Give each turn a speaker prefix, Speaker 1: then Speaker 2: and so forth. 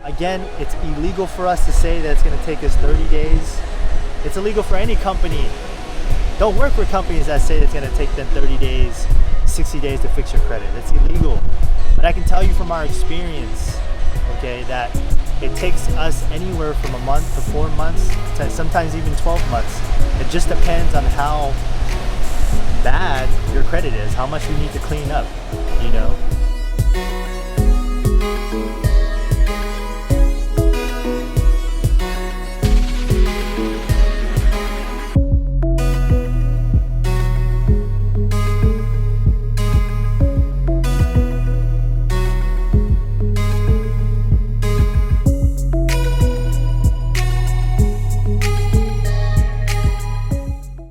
Speaker 1: Again, it's illegal for us to say that it's going to take us 30 days. It's illegal for any company. Don't work for companies that say it's going to take them 30 days, 60 days to fix your credit. It's illegal. But I can tell you from our experience, okay, that it takes us anywhere from a month to 4 months to sometimes even 12 months. It just depends on how bad your credit is, how much you need to clean up, you know.